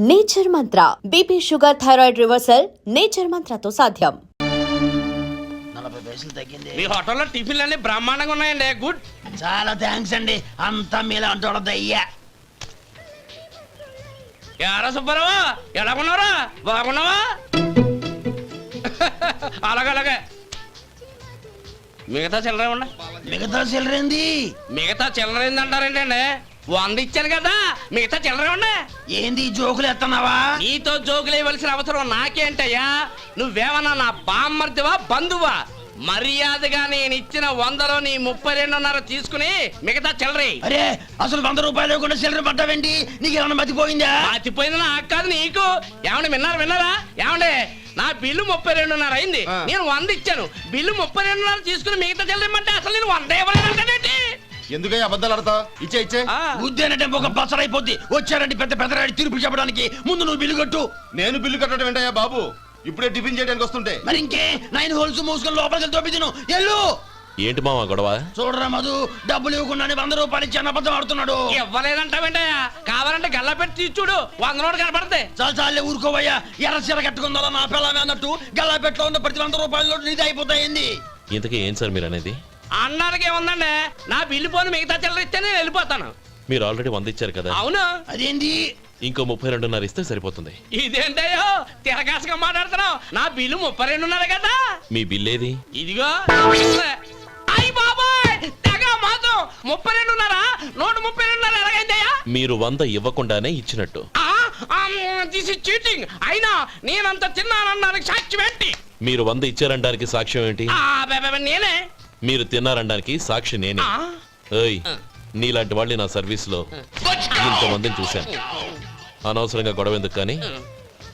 Nature Mantra BP sugar thyroid reversal nature మంత్రతో సాధ్యం. 40 పైసలు తగ్గింది. మీ హోటల్లో టిఫిన్లు అన్ని బ్రహ్మాండంగా ఉన్నాయండి. గుడ్, చాలా థ్యాంక్స్ అండి. అంతా మీలా అంటాడు అయ్యా. యారా సుబ్బారావు, ఎలా ఉన్నారా? బాగున్నావా? అలాగే మిగతా చిల్లర ఉన్నా. మిగతా చిల్లరేంది? మిగతా చిల్లర ఏందంటారేంటండి? 100 ఇచ్చాను కదా, మిగతా చిల్లర ఉన్నా. ఏంది జోకులు ఎత్తన్నావా? నీతో జోకులు ఇవ్వాల్సిన అవసరం నాకేంటయ్యా? నువ్వేమన్నా నా బామ్మర్దివా, బంధువా? మర్యాదగా నేను ఇచ్చిన 100లో నీ 32.5 తీసుకుని మిగతా చిల్లరే. అరే, అసలు 100 రూపాయలు కూడా చిల్లర పట్టావేంటి? నీకేమన్నా మతిపోయిందా? మతిపోయింది నాకు కాదు, నీకు. ఏమండి విన్నారా? ఏమండి, నా బిల్లు 32.5 అయింది. నేను 100 ఇచ్చాను. బిల్లు 32.5 తీసుకుని మిగతా చిల్లరేమంటే అసలు నేను 100 ఇవ్వలేదంటే ఎందుకయ్యా అబద్ధాలు ఆడతా? ఇచ్చే బుద్ధేనంటే ఒక బసరైపోద్ది. వచ్చారంటే పెద్ద పెద్దరాడి తీర్పు చెప్పడానికి ముందు నువ్వు బిల్లు కట్టు. నేను బిల్లు కట్టడం ఏంటయ్యా బాబు? ఇప్పుడే టిఫిన్ చేయడానికి వస్తుంటే మరి ఇంకే 9 హోల్స్ మూసుకొని లోపలికి తోపి తిను. ఎల్లు. ఏంటి మావా గొడవ? చూడరా మధు, డబ్బులు ఇవ్వకుండానే 100 రూపాయలు ఇచ్చి అబద్ధం ఆడుతున్నాడు. ఇవ్వలేదంటావేంటయ్యా? కావాలంటే గల్లా పెట్టి తీర్చుడు, 100 నోటు కనపడతాయి. చాలే ఊరుకోవయ్యా. ఎర్ర చీర కట్టుకుందా నా పిల్లమే అన్నట్టు గల్లాపెట్లో ఉన్న ప్రతి 100 రూపాయలు నీది అయిపోతాయింది. ఇంతకీ ఏం సార్ మీరు అనేది? అన్నానికి ఏముందండి, నా బిల్లు పోను మిగతా చిల్లర ఇస్తే నేను వెళ్ళిపోతాను. మీరు ఆల్రెడీ 100 ఇచ్చారు కదా. అవును. అదేంటి? ఇంకో 32.5 ఇస్తే సరిపోతుంది. ఇదేంటయ్యో తిరగాసుగా మాట్లాడుతున్నావు? నా బిల్లు 32.5 కదా. మీ బిల్ ఏది? ఇదిగో. అయ్య బాబాయ్, తెగ మాతో 32.5 నోటు 32.5 ఎలాగైందయ్యా? మీరు 100 ఇవ్వకుండానే ఇచ్చినట్టు. This is cheating. అయినా నేనంత తిన్నానన్నానికి సాక్ష్యం ఏంటి? మీరు 100 ఇచ్చారనడానికి సాక్ష్యం ఏంటి? నేనే. మీరు తిన్నారనడానికి సాక్షి నేనే. ఏయ్, నీలాంటి వాళ్ళని నా సర్వీస్ లో ఇంతమందిని చూశాను. అనవసరంగా గొడవ ఎందుకు కానీ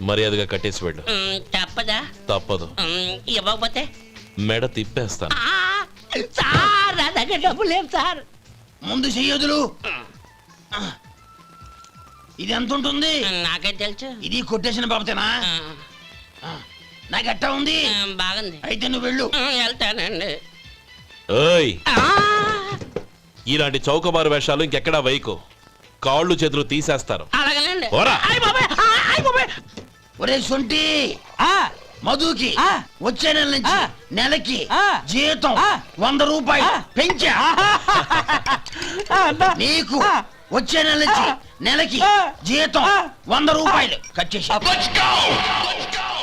మర్యాదగా కట్టేసి వెళ్ళు. తప్పదా? తప్పదు. ఇవ్వకపోతే మెడ తిప్పేస్తాను. సార్, నా దగ్గర డబ్బు లేదు సార్. ముందు చెయ్యదులు. ఇది ఎంత ఉంటుంది? నాకే తెలుసు. ఇది కొట్టేసిన బాబతేనా? నాకు ఎట్టా ఉంది? బాగుంది. అయితే నువ్వు వెళ్ళు. వెళ్తానండి. ఏయ్, ఇలాంటి చౌకబారు వేషాలు ఇంకెక్కడా వైకు. కాళ్ళు చేతులు తీసేస్తారు. అలాగేనండి. ఓరా. ఒరే సొంటి, మధుకి వచ్చే నెల నుంచి నెలకి జీతం 100 రూపాయలు పెంచా. నీకు వచ్చే నెల నుంచి నెలకి జీతం 100 రూపాయలు కట్ చేసి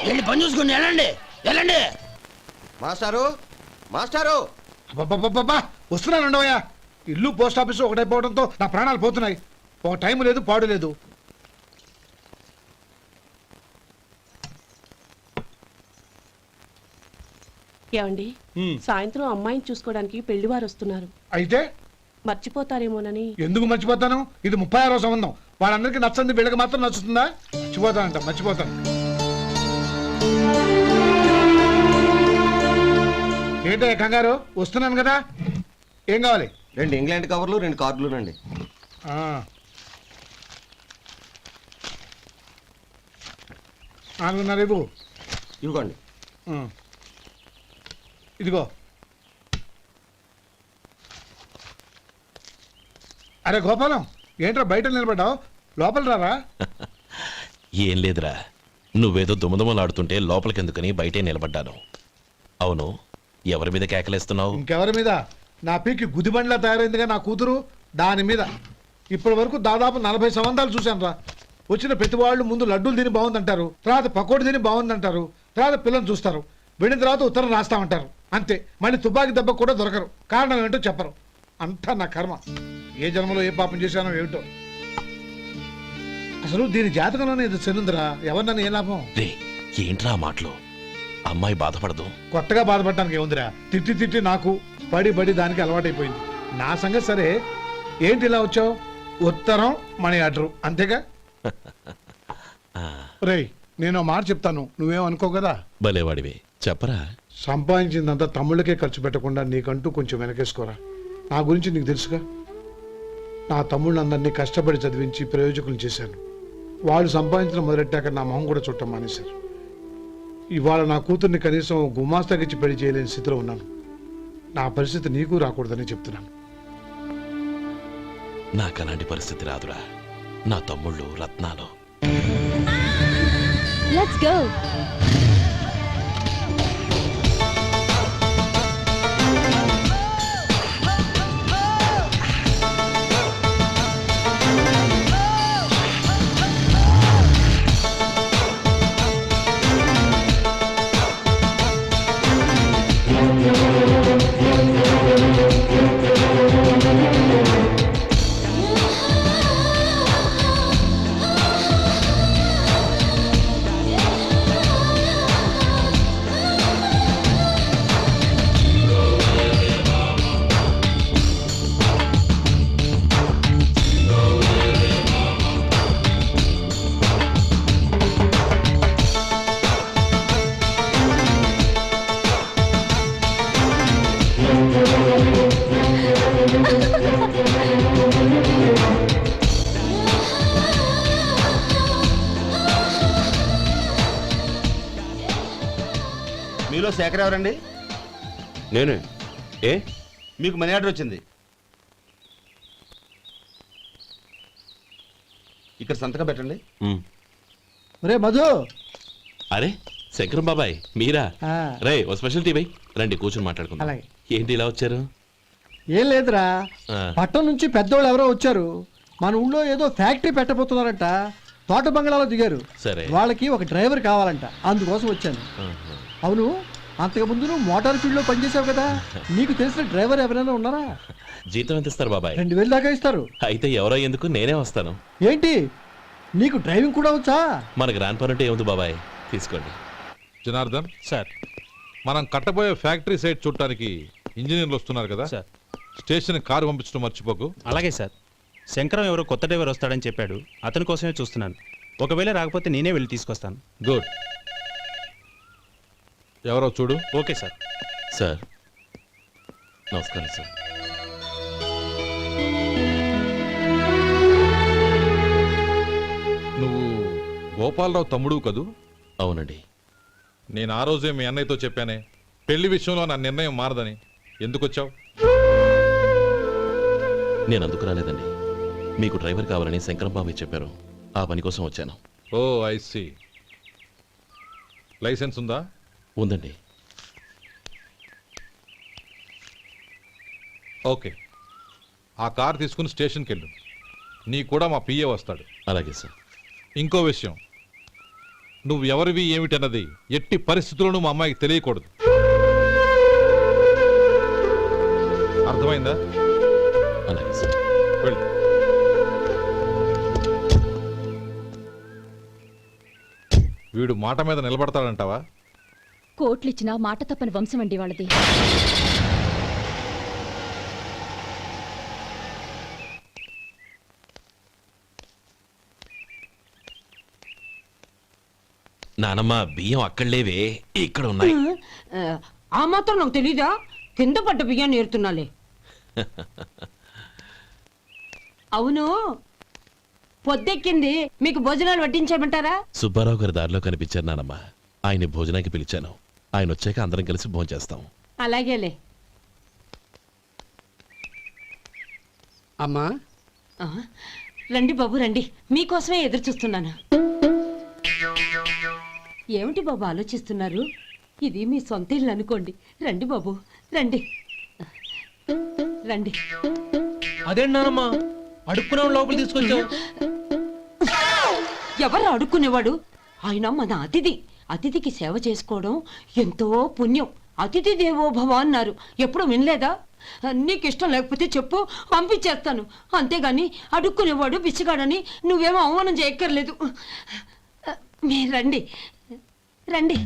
వెళ్ళి పని చూసుకుని వెళ్ళండి. మాస్టారు వస్తున్నాను ఉండవయ్యా. ఇల్లు పోస్ట్ ఆఫీసు ఒకటైపోవడంతో నా ప్రాణాలు పోతున్నాయి. ఒక టైం లేదు, పాడు లేదు. ఏమండి, సాయంత్రం అమ్మాయిని చూసుకోవడానికి పెళ్లివారు వస్తున్నారు. అయితే మర్చిపోతారేమోనని. ఎందుకు మర్చిపోతాను? ఇది 36వ సంబంధం. వాళ్ళందరికీ నచ్చంది వీళ్ళకి మాత్రం నచ్చుతుందా? మర్చిపోతాను. ఏంటో కంగారు? వస్తున్నాను కదా. ఏం కావాలి? 2 ఇంగ్లాండ్ కవర్లు 2 కార్డులు రండి. రేపు ఇవ్వండి. ఇదిగో. అరే గోపాలం, ఏంట్రా బయట నిలబడ్డావు? లోపల రారా. ఏం లేదురా, నువ్వేదో దుమదుమలాడుతుంటే లోపలికెందుకని బయటే నిలబడ్డాను. అవును, ఎవరి మీద కేకలేస్తున్నావు? ఇంకెవరి మీద? నా పీకి గుదిబండ్లా తయారైందిగా నా కూతురు, దాని మీద. ఇప్పటి వరకు దాదాపు 40 సంబంధాలు చూశాను రా. వచ్చిన ప్రతి వాళ్ళు ముందు లడ్డూలు తిని బాగుందంటారు, తర్వాత పకోడి తిని బాగుందంటారు, తర్వాత పిల్లలు చూస్తారు, వెళ్ళిన తర్వాత ఉత్తరం రాస్తామంటారు. అంతే. మళ్ళీ తుపాకి దెబ్బ కూడా దొరకరు. కారణం ఏంటో చెప్పరు. అంతా నా కర్మ. ఏ జన్మలో ఏ పాపం చేశానో ఏమిటో. అసలు దీని జాతకంలోనే ఇది చెందుందిరా. ఎవరినన్నా ఏ లాభం? ఏంట్రా మాటలు? అమ్మాయి బాధపడదు. కొత్తగా బాధపడటానికి ఏముందిరా? తిట్టి నాకు పడి దానికి అలవాటైపోయింది. నా సంగతి సరే, ఏంటి ఇలా వచ్చావు? ఉత్తరం, మనీ ఆర్డర్, అంతేగా? రేయ్, నేను మాట చెప్తాను, నువ్వేం అనుకో కదా. భలేవాడివి, చెప్పరా. సంపాదించిందంతా తమ్ముళ్ళకే ఖర్చు పెట్టకుండా నీకంటూ కొంచెం వెనకేసుకోరా. నా గురించి నీకు తెలుసుగా. నా తమ్ముళ్ళందరినీ కష్టపడి చదివించి ప్రయోజకులు చేశాను. వాళ్ళు సంపాదించడం మొదలెట్టాక నా మొహం కూడా చుట్టం మానేశారు. ఇవాళ నా కూతుర్ని కనీసం గుమాస్తాకిచ్చి పెళ్లి చేయలేని స్థితిలో ఉన్నాను. నా పరిస్థితి నీకు రాకూడదని చెప్తున్నాను. నాకు అలాంటి పరిస్థితి రాదురా. నా తమ్ముళ్ళు రత్నాలు. Let's go. మీలో శేఖర్ ఎవరండి? నేనే. ఏ మీకు మనీ ఆర్డర్ వచ్చింది. ఇక్కడ సంతకం పెట్టండి. రే మధు, అరే శంకరం బాబాయ్ మీరా? ఆ. రే ఓ స్పెషల్ టీ బై రండి కూర్చొని మాట్లాడుకుందాం. అలాగే. ఏంటి ఇలా వచ్చారు? ఏం లేదురా, ఆ. పట్టణం నుంచి పెద్దోళ్ళు ఎవరో వచ్చారు. మన ఊళ్ళో ఏదో ఫ్యాక్టరీ పెట్టబోతున్నారంట. తోట బంగ్లాలో దిగారు. సరే. వాళ్ళకి ఒక డ్రైవర్ కావాలంట, అందుకోసం వచ్చాను. ఆహా. అవును, అంతకు ముందు నువ్వు మోటార్ ఫీల్డ్ లో పనిచేసావు కదా, నీకు తెలిసిన డ్రైవర్ ఎవరైనా ఉన్నారా? జీతం ఎంత ఇస్తారు బాబాయ్? 2000 దాకా ఇస్తారు. అయితే ఎవరో ఎందుకు నేనే వస్తాను. ఏంటి, నీకు డ్రైవింగ్ కూడా వచ్చా? మన గ్రాండ్ పరంటే ఏముంది బాబాయ్, తీసుకోండి. జనార్దన్ సార్, మనం కట్టబోయే ఫ్యాక్టరీ సైట్ చూడటానికి ఇంజనీర్లు వస్తున్నారు కదా సార్. స్టేషన్ కారు పంపించడం మర్చిపోకు. అలాగే సార్. శంకరం ఎవరో కొత్త డ్రైవర్ వస్తాడని చెప్పాడు, అతని కోసమే చూస్తున్నాను. ఒకవేళ రాకపోతే నేనే వెళ్ళి తీసుకొస్తాను. గుడ్. ఎవరో చూడు. Okay sir. సార్ నమస్కారం సార్. నువ్వు గోపాలరావు తమ్ముడు కదూ? అవునండి. నేను ఆ రోజే మీ అన్నయ్యతో చెప్పానే, పెళ్లి విషయంలో నా నిర్ణయం మారదని. ఎందుకు వచ్చావు? నేను అందుకు రాలేదండి, మీకు డ్రైవర్ కావాలని శంకరం బాబాయ్ చెప్పారు, ఆ పని కోసం వచ్చాను. ఓ ఐ సీ. లైసెన్స్ ఉందా? ఉందండి. ఓకే, ఆ కార్ తీసుకుని స్టేషన్కి వెళ్ళు. నీ కూడా మా పిఏ వస్తాడు. అలాగే సార్. ఇంకో విషయం, నువ్వు ఎవరివి ఏమిటన్నది ఎట్టి పరిస్థితుల్లోనూ మా అమ్మాయికి తెలియకూడదు. అర్థమైందా? అలాగే సార్. వెళ్ళు. వీడు మాట మీద నిలబడతాడంటావా? కోట్లిచ్చినా మాట తప్పని వంశం అండి వాళ్ళది. నానమ్మ బియ్యం అక్కడ లేవే, ఇక్కడ ఉన్నాయి. ఆ మాత్రం నాకు తెలీదా? కింద పడ్డ బియ్యాన్ని ఏరుతున్నాలే. అవును, పొద్దెక్కింది, మీకు భోజనాలు వడ్డించమంటారా? సుబ్బారావు గారి దారిలో కనిపించారు నానమ్మ, ఆయన్ని భోజనానికి పిలిచాను. ఆయన వచ్చాక అందరం కలిసి భోజనం చేస్తాం. అలాగేలే. అమ్మా, ఆ, రండి బాబు రండి, మీకోసమే ఎదురు చూస్తున్నాను. ఏమిటి బాబు ఆలోచిస్తున్నారు? ఇది మీ సొంత ఇల్లు అనుకోండి. రండి బాబు రండి రండి. అదేంటమ్మా అడుక్కునే లోపల తీసుకొచ్చావు? ఎవరు అడుక్కునేవాడు? ఆయన మన అతిథి. అతిథికి సేవ చేసుకోవడం ఎంతో పుణ్యం. అతిథి దేవో భవ అన్నారు, ఎప్పుడు వినలేదా? నీకు ఇష్టం లేకపోతే చెప్పు, పంపించేస్తాను. అంతేగాని అడుక్కునేవాడు బిచ్చగాడని నువ్వేమో అవమానం చేయక్కర్లేదు. మీరు రండి రండి.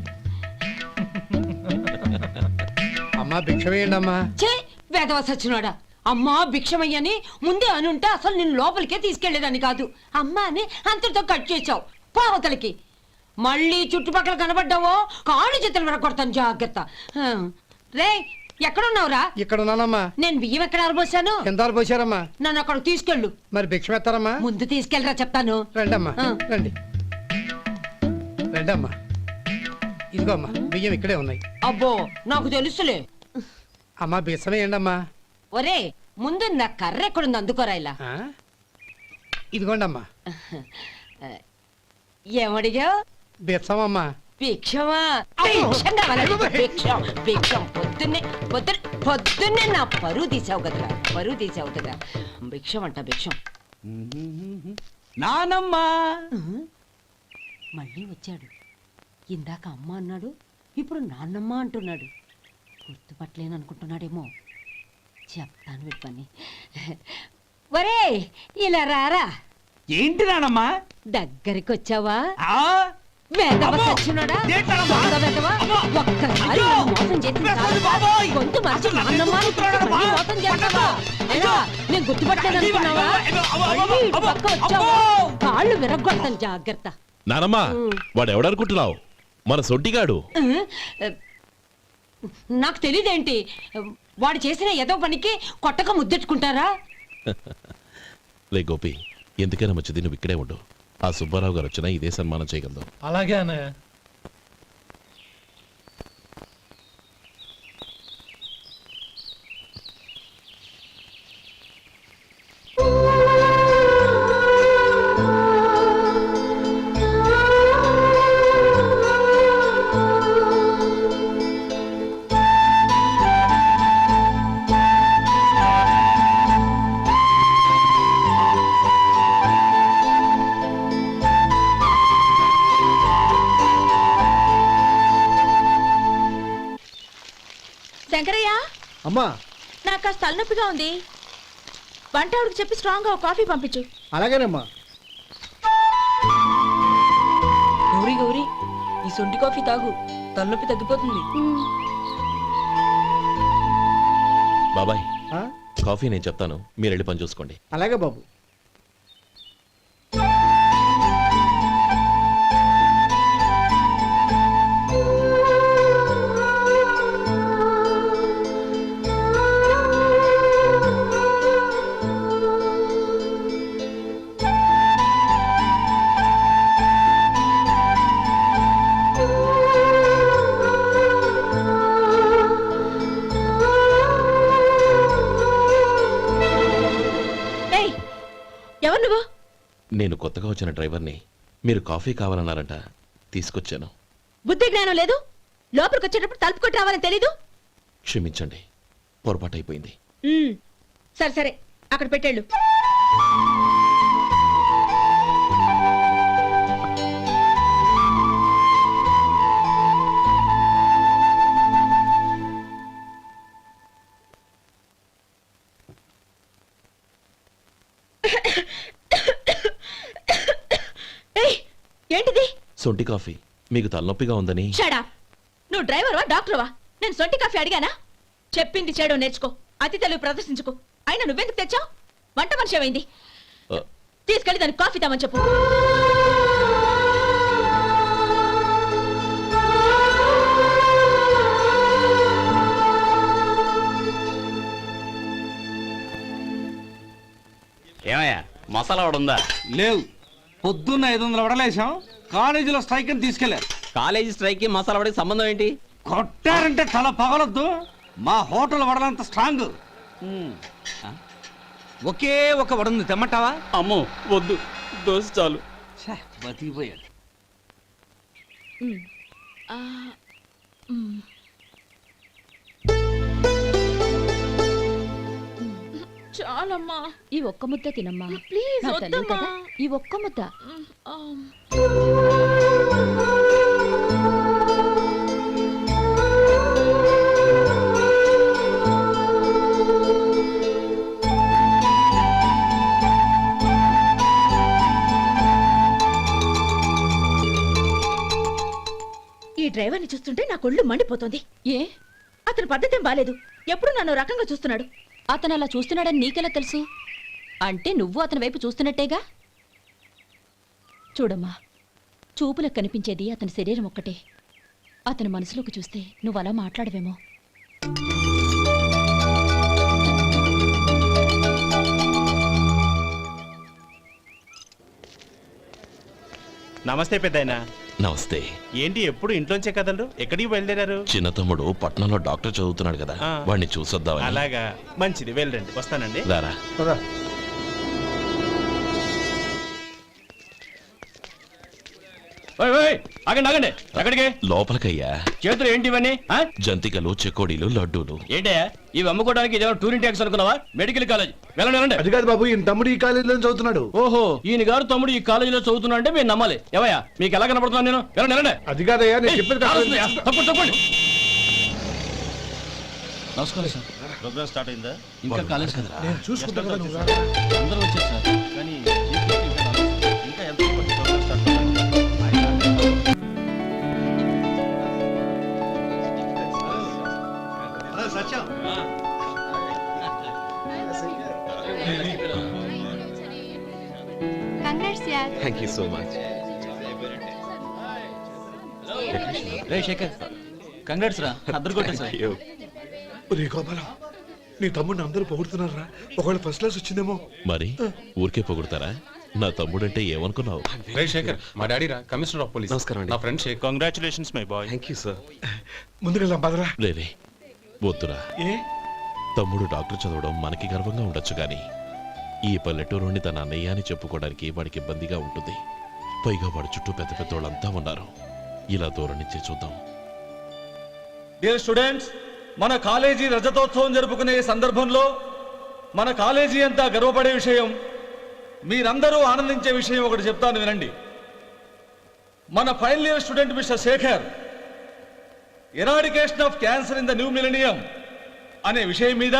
అమ్మా భిక్ష వేయండి అమ్మా. చే వేదవ సచ్చినాడా, అమ్మా భిక్షమయ్యని ముందే అనుంటే అసలు నిన్ను లోపలికే తీసుకెళ్లేదని కాదు. అమ్మా అని అంతటితో కట్ చేసావు. పావతలకి మళ్ళీ చుట్టుపక్కల కనబడ్డావో కాళ్ళు చేతులు విరగొడతాను, జాగ్రత్త. రే ఎక్కడున్నావురా? ఇక్కడ ఉన్నానమ్మా. నేను బియ్యం ఎక్కడ ఆరబోసాను? కింద పోసారమ్మా. నన్ను అక్కడ తీసుకెళ్ళు. మరి భిక్ష పెడతారమ్మా? ముందు తీసుకెళ్ళరా చెప్తాను. రండమ్మా, ఆ. రండి రండమ్మా. ఇదిగో అమ్మా, బియ్యం ఇక్కడే ఉన్నాయి. అబ్బో నాకు తెలుసులే. అమ్మా భిక్ష వేయండి అమ్మా. ఒరే ముందు నా కర్ర ఎక్కడుంది, అందుకోరా ఇలా. ఇదిగోండి అమ్మా. ఏమడిగా? బెచ్చమమ్మా. భిక్షమా? భిక్షం కావాలండి, భిక్షం భిక్షం. పొద్దున్నే నా పరువు తీసావు కదరా, భిక్షం అంట భిక్షం. నానమ్మా. మళ్ళీ వచ్చాడు. ఇందాక అమ్మ అన్నాడు, ఇప్పుడు నాన్నమ్మ అంటున్నాడు. గుర్తుపట్టలేను అనుకుంటున్నాడేమో. చెప్తాను విప్పని. ఒరే ఇలా రారా. ఏంటి నానమ్మా? దగ్గరికి వచ్చావా? వెధవ సచ్చినోడా? దొంగ వెధవ. ఒక్కసారి నన్ను మోసం చేసిన చాలు. గొంతు మార్చి నాన్నమ్మ అని మళ్ళీ మోసం చేస్తావా? ఎలా? నేను గుర్తుపట్టలేదు అనుకున్నావా? మళ్ళీ ఇటు పక్క వచ్చావా? కాళ్ళు విరగ్గొడతాను, జాగ్రత్త. నానమ్మా వాడు ఎవడనుకుంటున్నావు? మన సొంటిగాడు. నాకు తెలియదేంటి? వాడు చేసిన ఏదో పనికి కొట్టక ముద్దెట్టుకుంటారా? లే గోపి, ఎందుకైనా మంచిది నువ్వు ఇక్కడే ఉండు. ఆ సుబ్బారావు గారు వచ్చినా ఇదే సన్మానం చేయగలదు. అలాగే అన్నయ్య. శంకరయ్య, అమ్మా నాకు కాస్త తలనొప్పిగా ఉంది. వంట ఆవిడకి చెప్పి స్ట్రాంగ్ గా కాఫీ పంపించు. అలాగేనమ్మా. గౌరీ గౌరీ, ఈ సొంటి కాఫీ తాగు, తలనొప్పి తగ్గిపోతుంది. బాబాయ్ ఆ? కాఫీ నేను చెప్తాను, మీరు వెళ్ళి పని చూసుకోండి. అలాగే బాబు. ఎవరు నువ్వు? నేను కొత్తగా వచ్చిన డ్రైవర్ని. మీరు కాఫీ కావాలన్నారంట, తీసుకొచ్చాను. బుద్ధి జ్ఞానం లేదు. లోపలికి వచ్చేటప్పుడు తలుపు కొట్టి రావాలని తెలీదు. క్షమించండి, పొరపాటు అయిపోయింది. సరే సరే, అక్కడ పెట్టేళ్ళు. ఏంటిది? సొంటి కాఫీ. మీకు తలనొప్పిగా ఉందని. షడా, నువ్వు డ్రైవర్వా డాక్టర్వా? నేను సొంటి కాఫీ అడిగానా? చెప్పింది చేయడం నేర్చుకో, అతి తెలుగు ప్రదర్శించుకో. అయినా నువ్వెందుకు తెచ్చావు? వంట మనిషి ఏమైంది? తీసుకెళ్ళి దానికి కాఫీ తామని చెప్పు. ఏమయ్యా, మసాలా ఉందా? లేవు. పొద్దున్న 500 వడలేసాం. కాలేజీలో స్ట్రైక్ అని తీసుకెళ్లారు. కాలేజీ స్ట్రైక్ కి మసాలా వడకి సంబంధం ఏంటి? కొట్టారంటే తల పగలొద్దు. మా హోటల్ వడలంత స్ట్రాంగ్. ఒకే ఒక వడుంది, తెమ్మంటావా? అమ్మో వద్దు, దోశ చాలు. బతికిపోయాడు. చాలమ్మా, ఈ ఒక్క ముద్ద తినమ్మా. ప్లీజ్ నా తల్లి వద్దమ్మా. కదా, ఈ ఒక్క ముద్ద. ఈ డ్రైవర్ని చూస్తుంటే నా కొళ్ళు మండిపోతుంది. ఏ? అతని పద్ధతేం బాలేదు. ఎప్పుడు నన్ను రకంగా చూస్తున్నాడు. అతను అలా చూస్తున్నాడని నీకెలా తెలుసు? అంటే నువ్వు అతని వైపు చూస్తున్నట్టేగా. చూడమ్మా, చూపులకు కనిపించేది అతని శరీరం ఒక్కటే. అతని మనసులోకి చూస్తే నువ్వు అలా మాట్లాడవేమో. నమస్తే పెద్దాయన. నమస్తే. ఏంటి ఎప్పుడు ఇంట్లోంచే కదలరు? ఎక్కడికి బయలుదేరారు? చిన్న తమ్ముడు పట్నంలో డాక్టర్ చదువుతున్నాడు కదా, ఆ. వాడిని చూసొద్దామని. అలాగా, మంచిది, వెళ్ళండి. వస్తానండి. రారా. ఆగండి ఆగండి ఎక్కడికి లోపలికయ్యా. చేతులు ఏంటి ఇవన్నీ జంతికలు, చెకోడీలు, లడ్డూలు. ఏంటయ్యా ఇవి అమ్ముకోవడానికి ఇదేమో టూరింగ్ ట్యాక్స్ అనుకున్నావా? మెడికల్ కాలేజ్ వెళ్ళండి. అది కాదు బాబు, ఈయన తమ్ముడు ఈ కాలేజీలో చదువుతున్నాడు. ఓహో ఈయన గారు తమ్ముడు ఈ కాలేజీలో చదువుతున్నా అంటే మీరు నమ్మాలి. ఏవయ్యా మీకు ఎలా కనపడుతున్నాను నేను? వెళ్ళండి. అది కాదయ్యా, నేను చెప్పేది కాదు. తప్పండి. నమస్కారం సార్. ప్రోగ్రామ్ స్టార్ట్ అయిందా? ఇంకా కాలేజ్ కదా నేను చూసుకుంటా కదా నువ్వు రా. అందరూ వచ్చారు సార్. కానీ ఇంకా ఎంత programme start thank you so much. రే శేఖర్ కంగ్రాట్స్ రా. అద్దరు కొట్టేసా. ఒరే గోపాలం, నీ తమ్ముడిని అందరూ పొగుడుతున్నారా? ఒకవేళ ఫస్ట్ క్లాస్ వచ్చిందేమో. మరి ఊరికే పొగుడతారా? నా తమ్ముడంటే ఏమనుకున్నావు? రే శేఖర్, మా డాడీ రా, కమిషనర్ ఆఫ్ పోలీస్. నమస్కారం అండి. నా friend Shekhar. Congratulations my boy. Thank you sir. ముందుకెళ్దాం పదరా. లేదే వద్దురా. ఏ తమ్ముడు డాక్టర్ చదవడం మనకి గర్వంగా ఉండొచ్చు కానీ ఈ పల్లెటూరుని తన అన్నయ్య అని చెప్పుకోవడానికి వాడికి ఇబ్బందిగా ఉంటుంది. పైగా వాడి చుట్టూ పెద్ద పెద్ద వాళ్ళంతా ఉన్నారు. ఇలా దూరం నుంచి చూద్దాం. డియర్ స్టూడెంట్స్, మన కాలేజీ రజతోత్సవం జరుపుకునే సందర్భంలో మన కాలేజీ అంతా గర్వపడే విషయం, మీరందరూ ఆనందించే విషయం ఒకటి చెప్తాను వినండి. మన final year student mister Shekhar eradication of cancer in the new millennium అనే విషయం మీద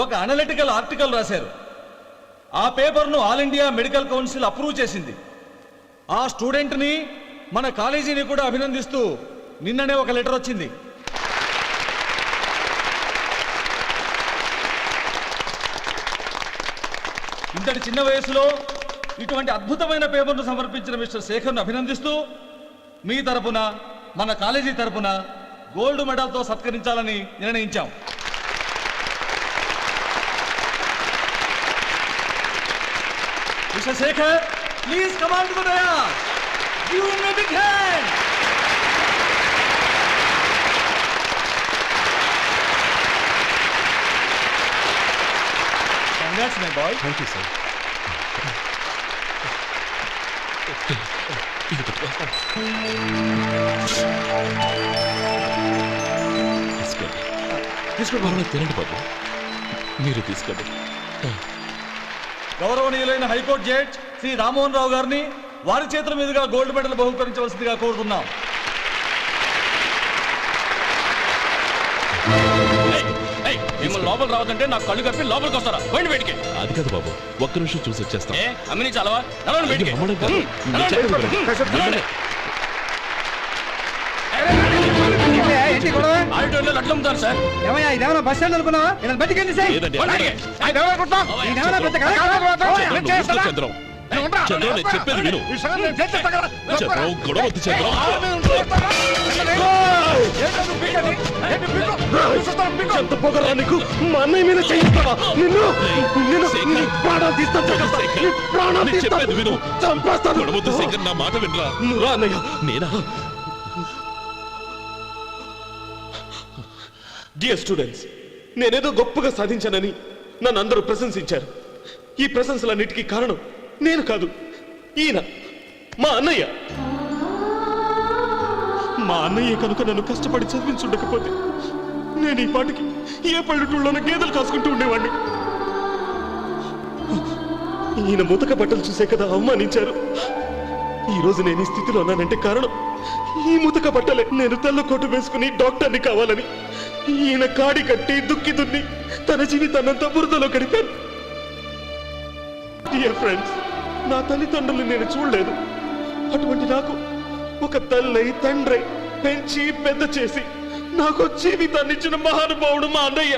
ఒక అనలిటికల్ ఆర్టికల్ రాశారు. ఆ పేపర్ను all India medical council approve చేసింది. ఆ స్టూడెంట్ని మన కాలేజీని కూడా అభినందిస్తూ నిన్ననే ఒక లెటర్ వచ్చింది. ఇంతటి చిన్న వయసులో ఇటువంటి అద్భుతమైన పేపర్ను సమర్పించిన మిస్టర్ శేఖర్ను అభినందిస్తూ మీ తరపున మన కాలేజీ తరపున గోల్డ్ మెడల్తో సత్కరించాలని నిర్ణయించాం. Mister Shekhar, please come on to the dais. Give him a big hand. Congrats my boy. Thank you sir. తీసుకోండి. తినండి బాబు, మీరు తీసుకోండి. గౌరవనీయులైన హైకోర్టు జడ్జ్ శ్రీ రామ్మోహన్ రావు గారిని వారి చేతుల మీదుగా గోల్డ్ మెడల్ బహుకరించవలసిందిగా కోరుతున్నాం. మిమ్మల్ని లోపల రావద్దంటే నాకు కళ్ళు కప్పి లోపలికి వస్తారా? పోయింది బయటికి. అది కాదు బాబు, ఒక్క నిమిషం చూసి వచ్చేస్తాం. అమ్మిని చాలవా? నడవండి బయటికి. ఆడిటోరియంలో లడ్లు అమ్ముతారు సార్. ఏమయ్యా ఇదేమన్నా బస్ స్టాండ్ అనుకున్నావా? ఇలా బతికేంది సార్. లేదండి. బయటికి. చంద్రం, చంద్రం, నేను చెప్పేది విను. చంద్రం, గొడవ వద్దు చంద్రం. ఎంత పొగరా నీకు? మా అన్నయ్య మీద చేయిస్తావా? నిన్ను నీ ప్రాణాలు తీస్తాను. నీ ప్రాణాలు నేను చెప్పేది విను. చంపేస్తాను. గొడవ వద్దు శేఖర్, నా మాట వినరా. నువ్వు రా అన్నయ్య. నేనా? డియర్ స్టూడెంట్స్, నేనేదో గొప్పగా సాధించానని నన్ను అందరూ ప్రశంసించారు. ఈ ప్రశంసలన్నిటికీ కారణం నేను కాదు, ఈయన మా అన్నయ్య. మా అన్నయ్య కనుక నన్ను కష్టపడి చదివించుండకపోతే నేను ఈ పాటికి ఏ పల్లెటూళ్ళలోనూ గేదెలు కాసుకుంటూ ఉండేవాడిని. ఈయన ముతక బట్టలు చూసే కదా అవమానించారు. ఈ రోజు నేను ఈ స్థితిలో ఉన్నానంటే కారణం ఈ ముతక బట్టలే. నేను తెల్ల కోటు వేసుకుని డాక్టర్ని కావాలని ఈయన కాడి కట్టి దుక్కి దున్ని తన జీవితాన్నంతా బురదలో గడిపారు. డియర్ ఫ్రెండ్స్, నా తల్లిదండ్రులు నేను చూడలేదు. అటువంటి నాకు ఒక తల్లి తండ్రి పెంచి పెద్ద చేసి నాకు జీవితాన్ని ఇచ్చిన మహానుభావుడు మా అన్నయ్య.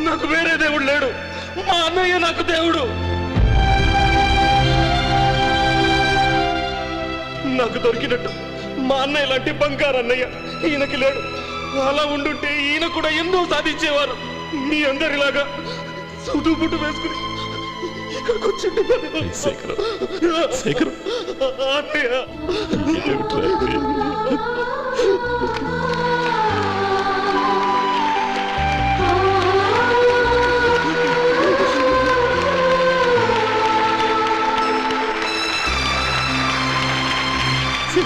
నాకు వేరే దేవుడు లేడు, మా అన్నయ్య నాకు దేవుడు. నాకు దొరికినట్టు మా అన్నయ్య లాంటి బంగారు అన్నయ్య ఈయనకి లేడు. అలా ఉండుంటే ఈయన కూడా ఎన్నో సాధించేవారు. మీ అందరిలాగా సుడుబుట్టు వేసుకుని ఇక్కడికి వచ్చి శేఖర్, శేఖర్, అన్నయ్య. Hi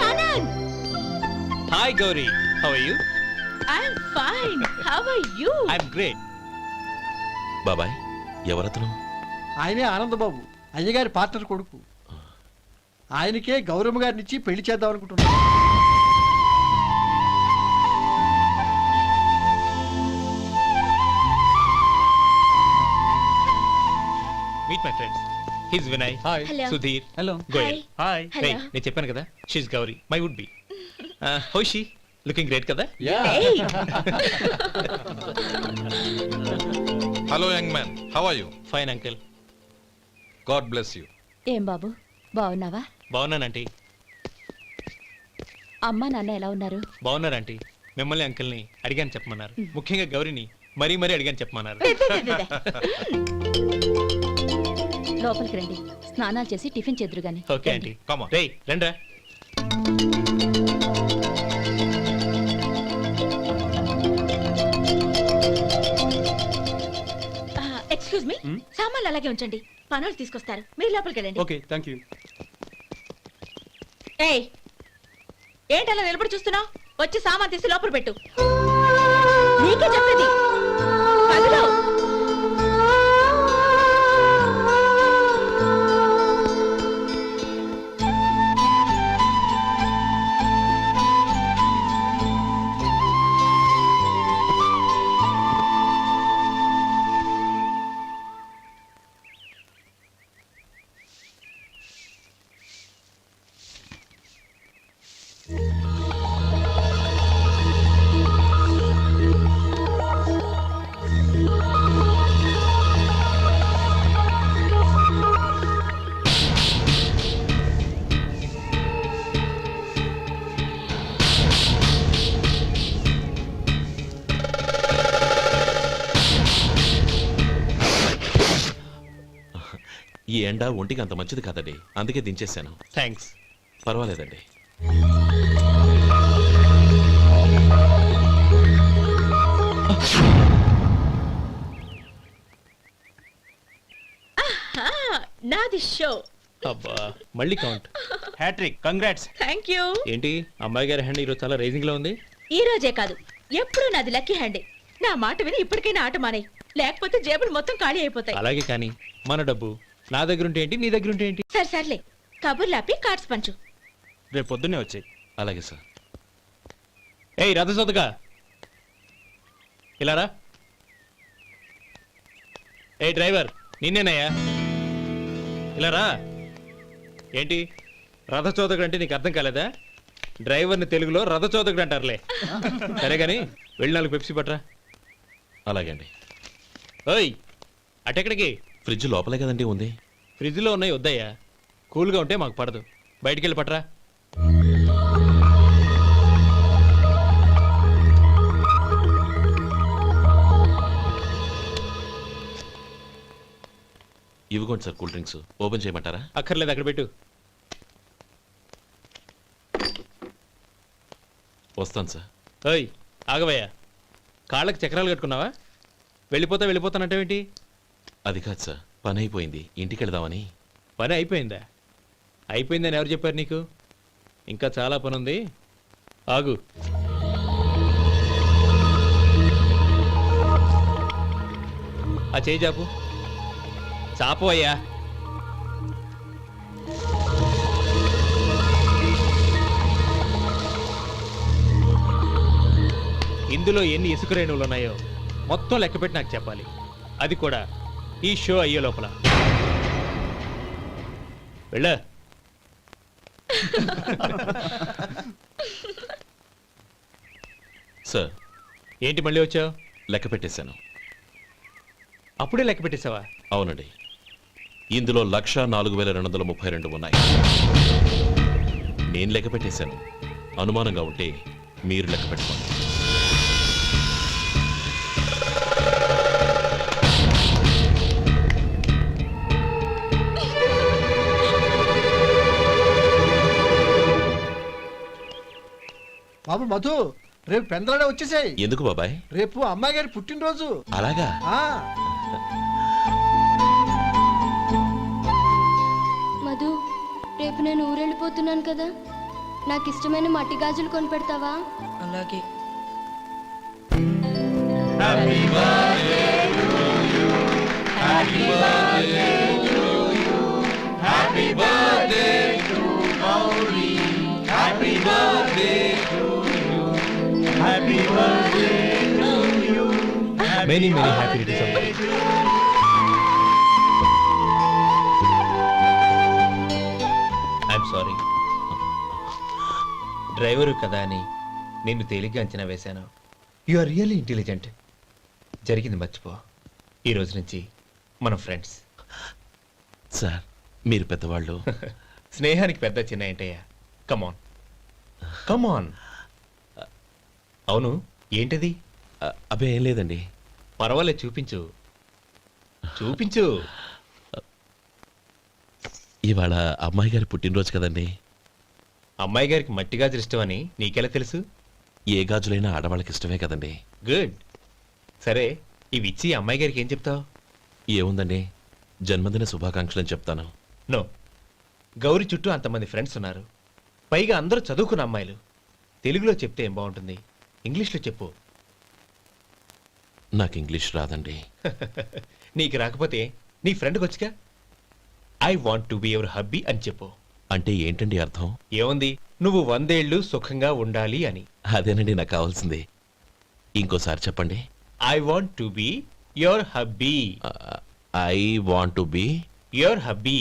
Anand. Hi Gauri, how are you? I'm fine. How are you? I'm great. బాబాయ్ ఎవరతను? ఆయనే ఆనందబాబు, అయ్యగారి పార్ట్నర్ కొడుకు. ఆయనకే గౌరమ్మ గారిని ఇచ్చి పెళ్లి చేద్దాం అనుకుంటున్నాను. Meet my friends. His Vinay. Hi. Hello. Sudheer. Hello. Goyal. Hi. Hello. నేను చెప్పాను కదా, she's Gauri, my would be. How she? Looking great కదా? Hey. Hello young man, how are you? Fine uncle. God bless you. ఏం బాబు బాగున్నావా? బాగున్నానంటీ. అమ్మా నాన్న ఎలా ఉన్నారు? బాగున్నారు ఆంటీ. మిమ్మల్ని అంకిల్ని అడిగాను చెప్పమన్నారు. ముఖ్యంగా గౌరీని మరీ మరీ అడిగాను చెప్పమన్నారు. లోపలికి రండి, స్నానాలు చేసి టిఫిన్ చేదురు గాని. Okay aunty. Come on. రేయ్ రండ్రా. ఎక్స్క్యూజ్ మీ, సామాన్లు అలాగే ఉంచండి, పనులు తీసుకొస్తారు. మీరు లోపలికి వెళ్ళండి. Okay, thank you. ఏయ్, ఏంటి అలా నిలబడి చూస్తున్నావు? వచ్చి సామాన్ తీసి లోపల పెట్టు. నీకే చెప్పేది. కదులు. ఈ ఎండ ఒంటికి అంత మంచిది కాదండి, అందుకే దించేశాను. థ్యాంక్స్. పర్వాలేదండి. నాది షో. అబ్బా, మళ్ళీ count. Hat trick, congrats. Thank you. ఏంటి అమ్మాయి గారి హ్యాండ్ ఈరోజు చాలా రైజింగ్ లో ఉంది? ఈ రోజే కాదు, ఎప్పుడు నాది లక్కీ హ్యాండే. నా మాట విని ఇప్పటికైనా ఆట మానేయ్, లేకపోతే జేబులు మొత్తం ఖాళీ అయిపోతాయి. అలాగే కానీ మన డబ్బు నా దగ్గర ఉంటే ఏంటి, నీ దగ్గర ఉంటే ఏంటి? సరే సర్లే, కబుర్లు ఆపి కార్డ్స్ పంచు. రేపు పొద్దున్నే వచ్చాయి. అలాగే సార్. ఏయ్ రథసోదగా, ఇలా రా. ఏ డ్రైవర్, నిన్నేనయ్యా, ఇలా రా. ఏంటి రథచోదకుడు అంటే నీకు అర్థం కాలేదా? డ్రైవర్ని తెలుగులో రథచోదకుడు అంటారులే. సరే కానీ వెళ్ళి 4 పెప్సీ పట్రా. అలాగే అండి. ఓయ్, అటెక్కడికి? ఫ్రిడ్జ్ లోపలే కదండి ఉంది. ఫ్రిడ్జ్లో ఉన్నాయి వద్దయ్యా, కూల్గా ఉంటే మాకు పడదు. బయటికి వెళ్ళి పట్రా. ఇవ్వకోండి సార్, కూల్ డ్రింక్స్. ఓపెన్ చేయమంటారా? అక్కర్లేదు, అక్కడ పెట్టు. వస్తాను సార్. ఓయ్ ఆగవయ్యా, కాళ్ళకి చక్రాలు కట్టుకున్నావా? వెళ్ళిపోతానంటావేంటి? అది కాదు సార్, పని అయిపోయింది, ఇంటికి వెళదామని. పని అయిపోయిందా? అయిపోయిందని ఎవరు చెప్పారు నీకు? ఇంకా చాలా పని ఉంది, ఆగు. ఆ చేయి చాపు. చాపు అయ్యా. ఇందులో ఎన్ని ఇసుక రేణువులు ఉన్నాయో మొత్తం లెక్కపెట్టి నాకు చెప్పాలి, అది కూడా ఈ షో అయ్యే లోపల. వెళ్ళ. సార్. ఏంటి మళ్ళీ వచ్చావు? లెక్క పెట్టేశాను. అప్పుడే లెక్క పెట్టేశావా? అవునండి. ఇందులో 1,04,232 ఉన్నాయి. నేను లెక్క పెట్టేశాను. అనుమానంగా ఉంటే మీరు లెక్క పెట్టుకోండి. బాబు మధు, రేపు పెందలాడే వచ్చేసాయి. ఎందుకు బాబాయ్? రేపు అమ్మాయి గారి పుట్టినరోజు. అలాగా? ఆ మధు, రేపు నేను ఊరెళ్ళిపోతున్నాను కదా, నాకు ఇష్టమైన మట్టి గాజులు కొనిపెడతావా? అలాగే. Many many happy returns. I'm sorry. Driver కదా అని నిన్ను తేలిగ్గా అంచనా వేశాను. You are really intelligent. జరిగింది మర్చిపో. ఈ రోజు నుంచి మనం ఫ్రెండ్స్. సార్ మీరు పెద్దవాళ్ళు. స్నేహానికి పెద్ద చిన్న ఏంటయ్యా? కమాన్ కమాన్. అవును, ఏంటది? అబ్బే ఏం లేదండి. పర్వాలేదు, చూపించు చూపించు. ఇవాళ అమ్మాయి గారి పుట్టినరోజు కదండి. అమ్మాయి గారికి మట్టి గాజులు ఇష్టమని నీకెలా తెలుసు? ఏ గాజులైనా ఆడవాళ్ళకి ఇష్టమే కదండి. గుడ్. సరే, ఇవి ఇచ్చి అమ్మాయి గారికి ఏం చెప్తావు? ఏముందండి, జన్మదిన శుభాకాంక్షలు అని చెప్తాను. నో, గౌరీ చుట్టూ అంతమంది ఫ్రెండ్స్ ఉన్నారు, పైగా అందరూ చదువుకున్న అమ్మాయిలు. తెలుగులో చెప్తే ఏం బాగుంటుంది? ఇంగ్లీష్లో చెప్పు. నాకు ఇంగ్లీష్ రాదండి. నీకు రాకపోతే నీ ఫ్రెండ్కి వచ్చిగా I want to be your hubby అని చెప్పు. అంటే ఏంటండి అర్థం? ఏముంది, నువ్వు 100 ఏళ్ళు సుఖంగా ఉండాలి అని. అదేనండి నాకు కావాల్సింది. ఇంకోసారి చెప్పండి. I want to be your hubby. I want to be your hubby.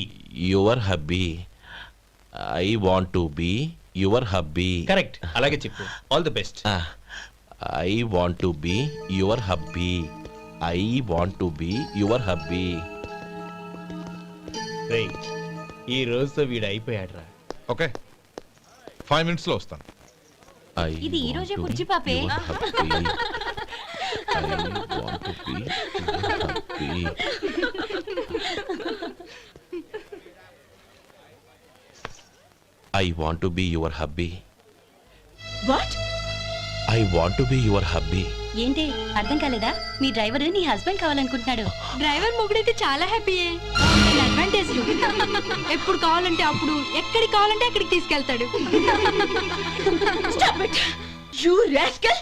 Your hubby. I want to be your hubby. Correct, అలాగే చెప్పు. All the best. I want to be your hubby. I want to be your hubby. Right, ఈ రోజుతో వీడు అయిపోయాడురా. Okay, 5 minutes లో వస్తాను. ఇది ఈ రోజే పుచ్చి పాపే. I want to be your hubby. What? I want to be your hubby. ఏంటి అర్థం కాలేదా? మీ డ్రైవర్ నీ హస్బెండ్ కావాలనుకుంటున్నాడు. డ్రైవర్ మొగుడైతే చాలా హ్యాపీయే. అడ్వాంటేజ్ ఎప్పుడు కావాలంటే అప్పుడు, ఎక్కడికి కావాలంటే అక్కడికి తీసుకెళ్తాడు. Stop it! You rascal!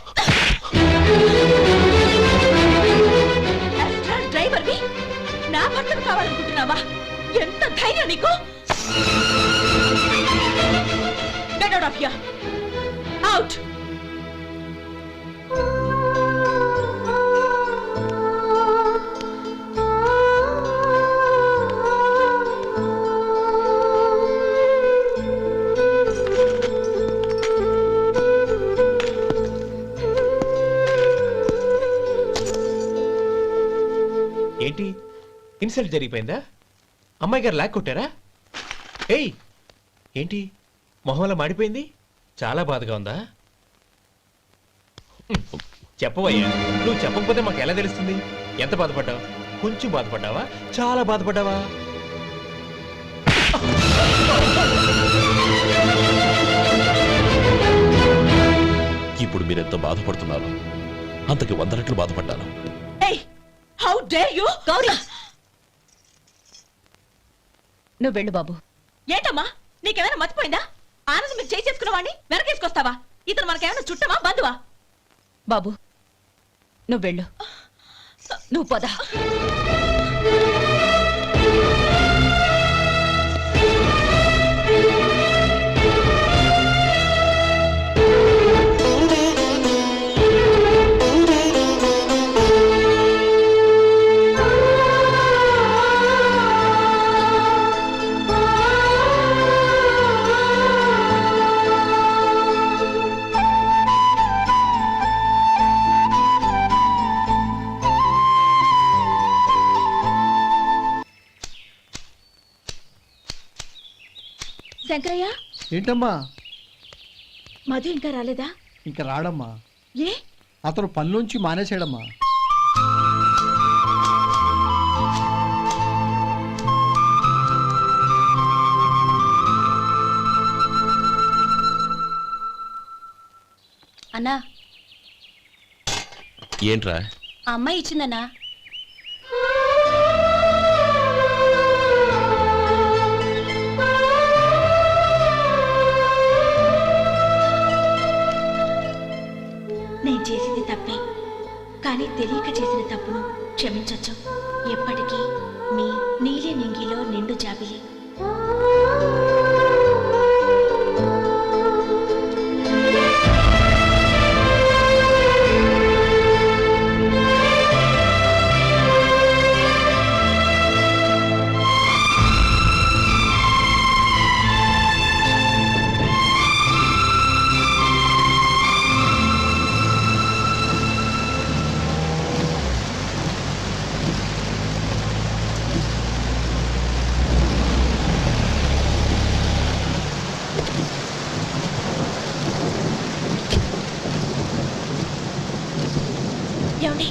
Driver వి నా భర్తను కావాలనుకుంటున్నావా? ఎంత ధైర్యం నీకు? Get out of here! Out! ఏంటి, ఇన్సల్ట్ జరిగిపోయిందా? అమ్మాయి గారు లాక్ కొట్టారా? ఏయ్, ఏంటి మొహంలో మాడిపోయింది? చాలా బాధగా ఉందా? చెప్పవయ్యా, నువ్వు చెప్పకపోతే మాకు ఎలా తెలుస్తుంది? ఎంత బాధపడ్డావు? కొంచెం బాధపడ్డావా? చాలా బాధపడ్డావా? ఇప్పుడు మీరెంత బాధపడుతున్నారు, అంతకి 100 రెట్లు బాధపడ్డాను. How dare you? గౌరీ, నువ్వు వెళ్ళు బాబు. ఏంటమ్మా, నీకేమైనా మర్చిపోయిందా? ఆనందం మీరు చేసేసుకున్న వాడిని వెనకేసుకొస్తావా? ఇతను మనకేమైనా చుట్టమా బంధువా? బాబు నువ్వు వెళ్ళు. నువ్వు పద. శంకరయ్య, ఏంటమ్మా? మధు ఇంకా రాలేదా? ఇంకా రాడమ్మా. ఏ? అతను పనిలోంచి మానేశాడమ్మా. అన్నా ఏంట్రా? ఆ అమ్మాయి ఇచ్చిందన్నా. నేను చేసింది తప్పే, కానీ తెలియక చేసిన తప్పును క్షమించొచ్చు. ఎప్పటికీ మీ నీలి నింగిలో నిండు జాబిలి. ఏమండి,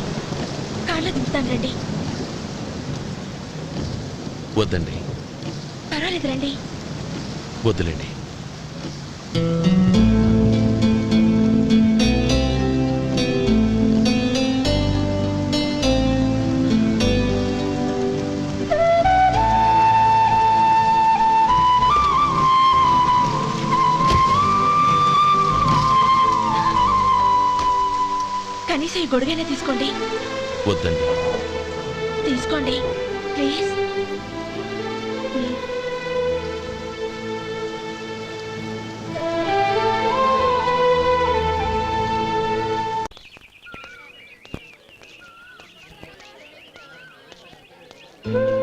కాళ్ళ దింపుతాను రండి. వద్దండి. పర్వాలేదు రండి. వద్దులేండి. కనీసం ఈ గొడుగైనా తీసుకోండి. వద్దండి. తీసుకోండి ప్లీజ్. ఆ